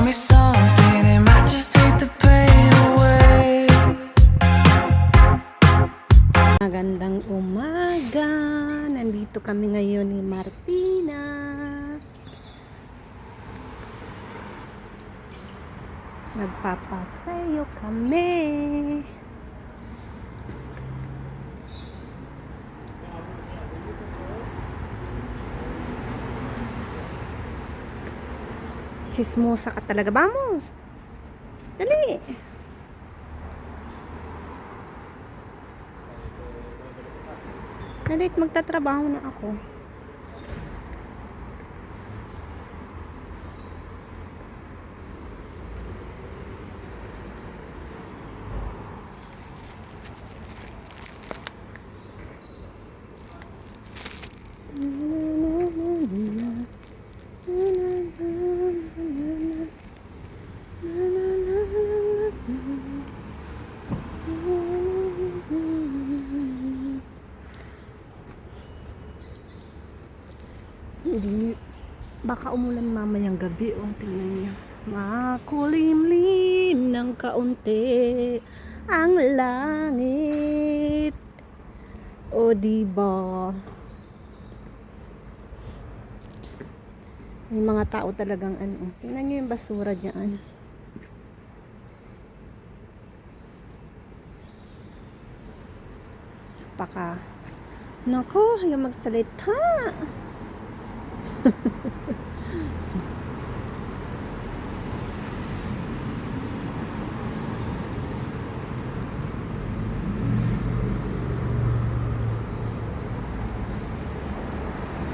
me something, it might just take the pain away. Magandang umaga. Nandito kami ngayon ni Martina. Magpapasayo kami. Chismosa ka talaga. Vamos. Dali. Dali, magtatrabaho na ako. Hindi, baka umulan mamayang gabi. O, tingnan niyo. Makulimlim ng kaunti ang langit. O, diba? May mga tao talagang ano. Tingnan niyo yung basura dyan. Naku, yung magsalita.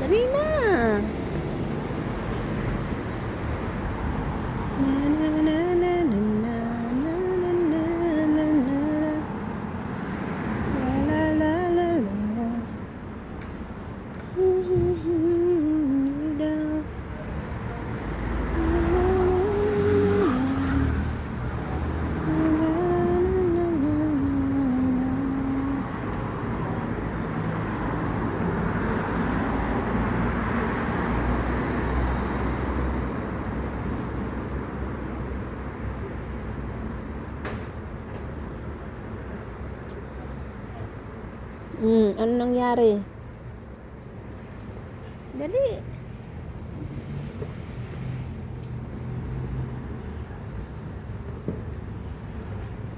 Dali na. Ano nangyari? Dali.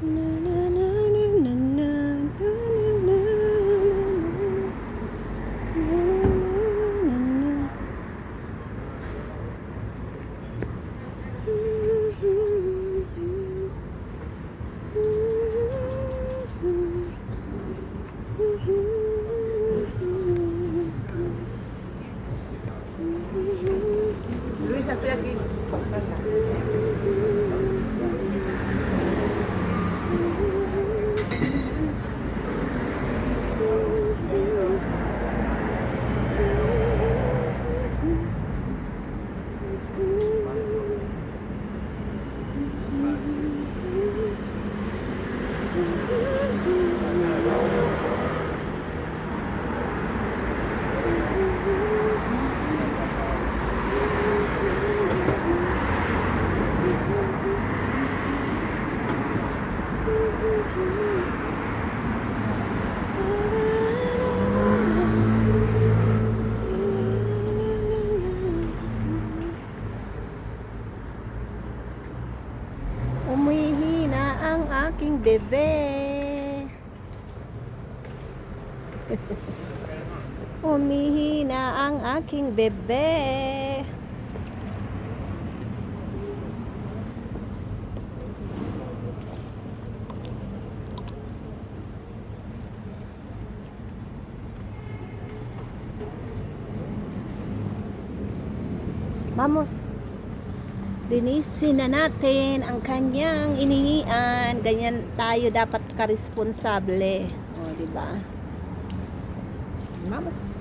Na na na na na na na Luis, estoy aquí. Umihina ang aking bebe. Umihina ang aking bebe. Vamos. Linisin na natin ang kanyang inihian. Ganyan tayo dapat ka-responsable. O, diba? Vamos.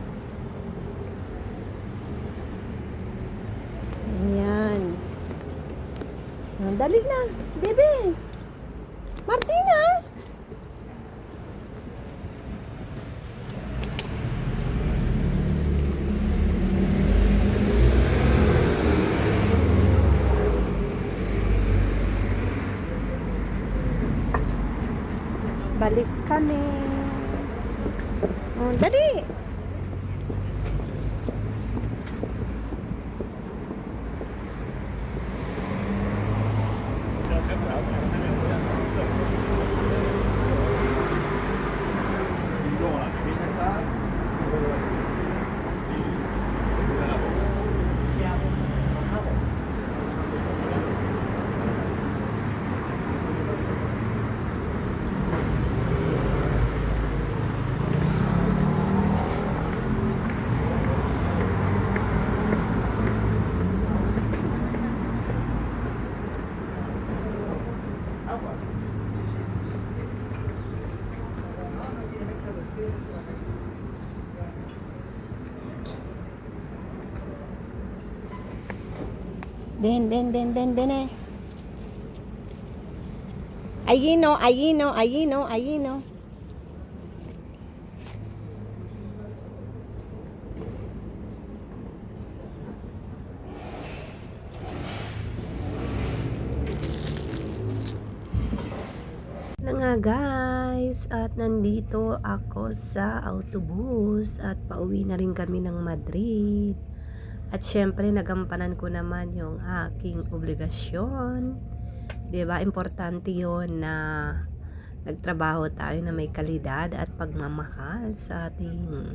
Ayan. Dali na, bebe. Martina. kami. Oh, dali! Ben eh. Ayino. Na nga guys, at nandito ako sa autobus at pauwi na rin kami ng Madrid. At syempre nagampanan ko naman yung aking obligasyon. 'Di ba? Importante 'yon na nagtrabaho tayo na may kalidad at pagmamahal sa ating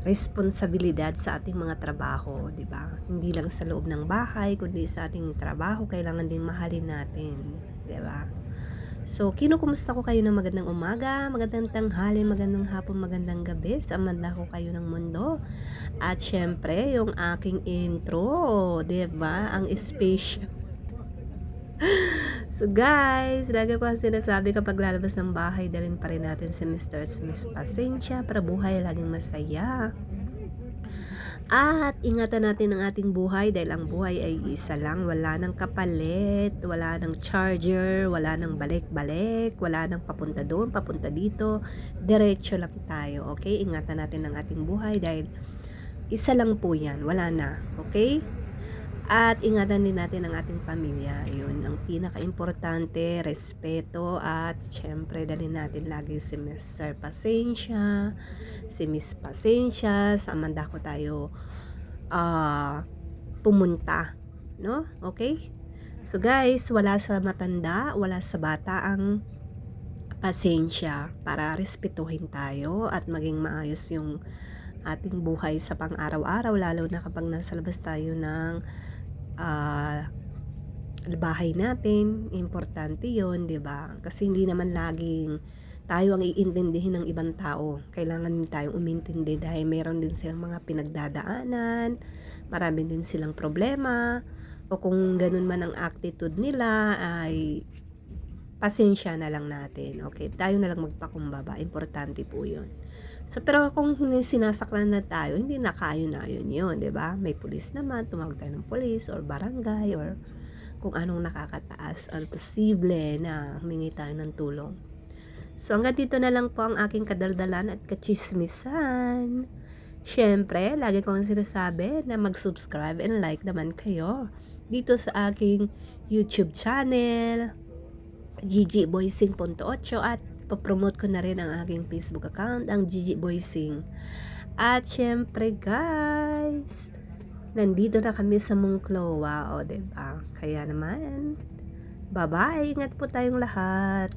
responsibilidad sa ating mga trabaho, 'di ba? Hindi lang sa loob ng bahay, kundi sa ating trabaho kailangan din mahalin natin, 'di ba? So, kinukumusta ko kayo ng magandang umaga, magandang tanghali, magandang hapon, magandang gabi. Sa amanda ko kayo ng mundo. At syempre, yung aking intro, diba? Ang special. So guys, lagi ko ang sinasabi kapag lalabas ng bahay, dalhin pa rin natin si Mr. at Miss Pasensya para buhay laging masaya. At ingatan natin ang ating buhay dahil ang buhay ay isa lang. Wala nang kapalit, wala nang charger, wala nang balik-balik, wala nang papunta doon, papunta dito. Diretso lang tayo, okay? Ingatan natin ang ating buhay dahil isa lang po yan, wala na, okay? At ingatan din natin ang ating pamilya. Yun ang pinaka-importante, respeto at syempre dalhin natin lagi si Mr. Pasensya, si Miss Pasensya, sa amanda ko tayo pumunta, no? Okay? So guys, wala sa matanda, wala sa bata ang pasensya para respetuhin tayo at maging maayos yung ating buhay sa pang-araw-araw, lalo na kapag nasa labas tayo ng bahay natin. Importante yon, di ba? Kasi hindi naman laging tayo ang iintindihin ng ibang tao. Kailangan din tayong umintindi dahil meron din silang mga pinagdadaanan, marami din silang problema, o kung ganun man ang attitude nila ay pasensya na lang natin. Okay, tayo na lang magpakumbaba. Importante po yun. So, pero kung hindi sinasaklan na tayo, hindi na kayo-nayon yun, di ba? May pulis naman, tumawag tayo ng pulis or barangay or kung anong nakakataas ang posible na humingi tayo ng tulong. So, hanggang dito na lang po ang aking kadaldalan at kachismisan. Siyempre, lagi kong sinasabi na mag-subscribe and like naman kayo dito sa aking YouTube channel, GGBoysing.8, at papromote ko na rin ang aking Facebook account, ang Gigi Boysing. At syempre guys, nandito na kami sa Monclova, o diba? Kaya naman, bye-bye, ingat po tayong lahat.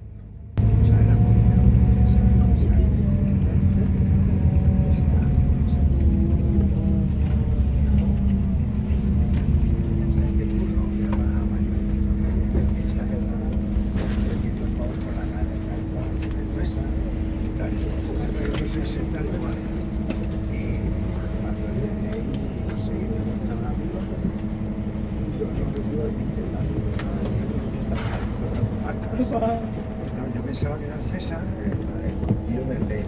Yo pensaba que era el César, y yo del D.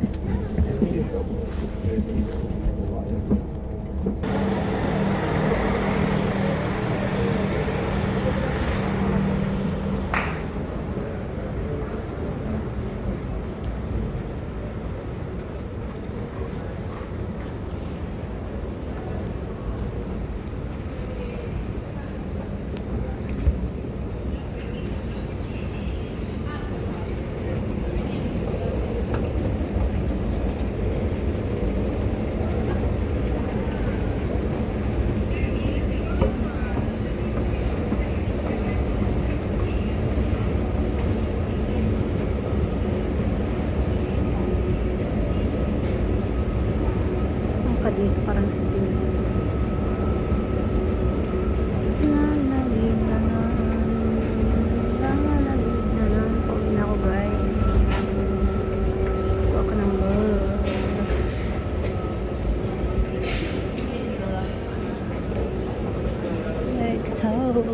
Buti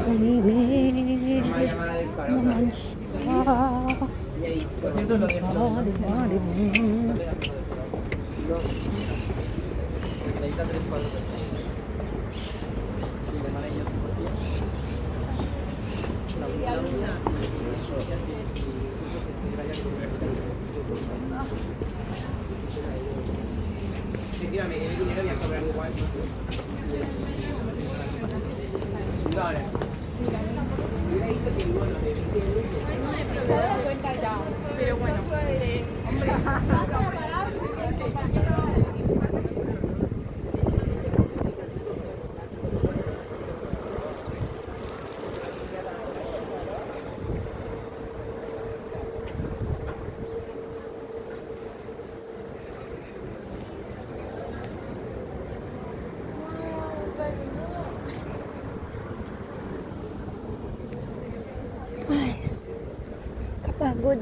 umilit naman siya. Diba? Kapagod.